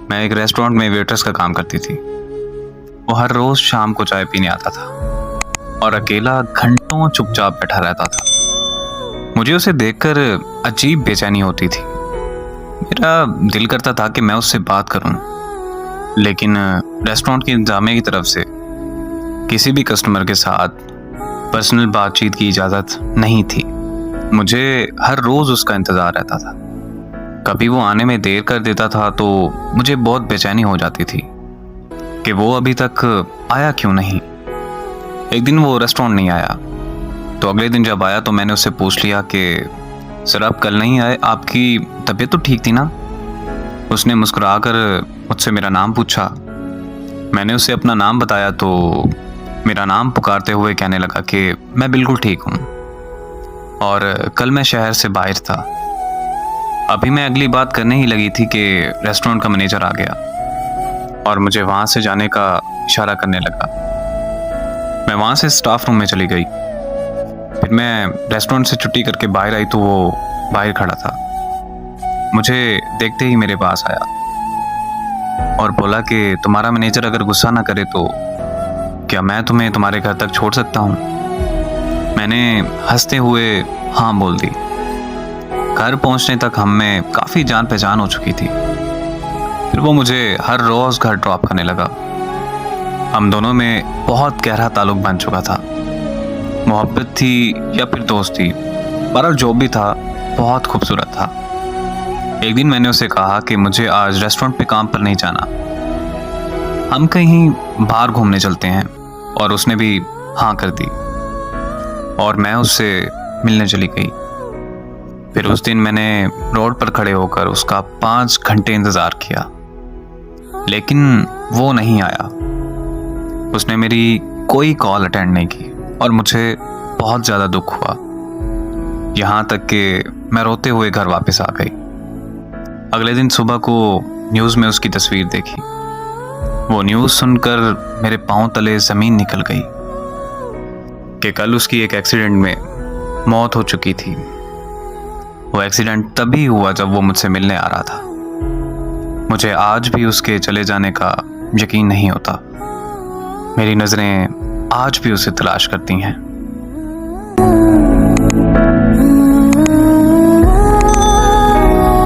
मैं एक रेस्टोरेंट में वेट्रेस का काम करती थी। वो हर रोज शाम को चाय पीने आता था और अकेला घंटों चुपचाप बैठा रहता था। मुझे उसे देखकर अजीब बेचैनी होती थी। मेरा दिल करता था कि मैं उससे बात करूं, लेकिन रेस्टोरेंट की इंतजामिया की तरफ से किसी भी कस्टमर के साथ पर्सनल बातचीत की इजाज़त नहीं थी। मुझे हर रोज़ उसका इंतज़ार रहता था। कभी वो आने में देर कर देता था तो मुझे बहुत बेचैनी हो जाती थी कि वो अभी तक आया क्यों नहीं। एक दिन वो रेस्टोरेंट नहीं आया, तो अगले दिन जब आया तो मैंने उससे पूछ लिया कि सर आप कल नहीं आए, आपकी तबीयत तो ठीक थी ना? उसने मुस्कुराकर मुझसे मेरा नाम पूछा। मैंने उसे अपना नाम बताया तो मेरा नाम पुकारते हुए कहने लगा कि मैं बिल्कुल ठीक हूँ और कल मैं शहर से बाहर था। अभी मैं अगली बात करने ही लगी थी कि रेस्टोरेंट का मैनेजर आ गया और मुझे वहाँ से जाने का इशारा करने लगा। मैं वहाँ से स्टाफ रूम में चली गई। फिर मैं रेस्टोरेंट से छुट्टी करके बाहर आई तो वो बाहर खड़ा था। मुझे देखते ही मेरे पास आया और बोला कि तुम्हारा मैनेजर अगर गुस्सा ना करे तो क्या मैं तुम्हें तुम्हारे घर तक छोड़ सकता हूँ? मैंने हंसते हुए हाँ बोल दी। घर पहुँचने तक हम में काफ़ी जान पहचान हो चुकी थी। फिर वो मुझे हर रोज़ घर ड्रॉप करने लगा। हम दोनों में बहुत गहरा ताल्लुक बन चुका था। मोहब्बत थी या फिर दोस्ती, बहरहाल जो भी था बहुत खूबसूरत था। एक दिन मैंने उसे कहा कि मुझे आज रेस्टोरेंट पे काम पर नहीं जाना, हम कहीं बाहर घूमने चलते हैं, और उसने भी हाँ कर दी और मैं उससे मिलने चली गई। फिर उस दिन मैंने रोड पर खड़े होकर उसका 5 घंटे इंतज़ार किया, लेकिन वो नहीं आया। उसने मेरी कोई कॉल अटेंड नहीं की और मुझे बहुत ज़्यादा दुख हुआ, यहाँ तक कि मैं रोते हुए घर वापस आ गई। अगले दिन सुबह को न्यूज़ में उसकी तस्वीर देखी। वो न्यूज़ सुनकर मेरे पांव तले ज़मीन निकल गई कि कल उसकी एक एक्सीडेंट में मौत हो चुकी थी। वो एक्सीडेंट तभी हुआ जब वो मुझसे मिलने आ रहा था। मुझे आज भी उसके चले जाने का यकीन नहीं होता। मेरी नज़रें आज भी उसे तलाश करती हैं।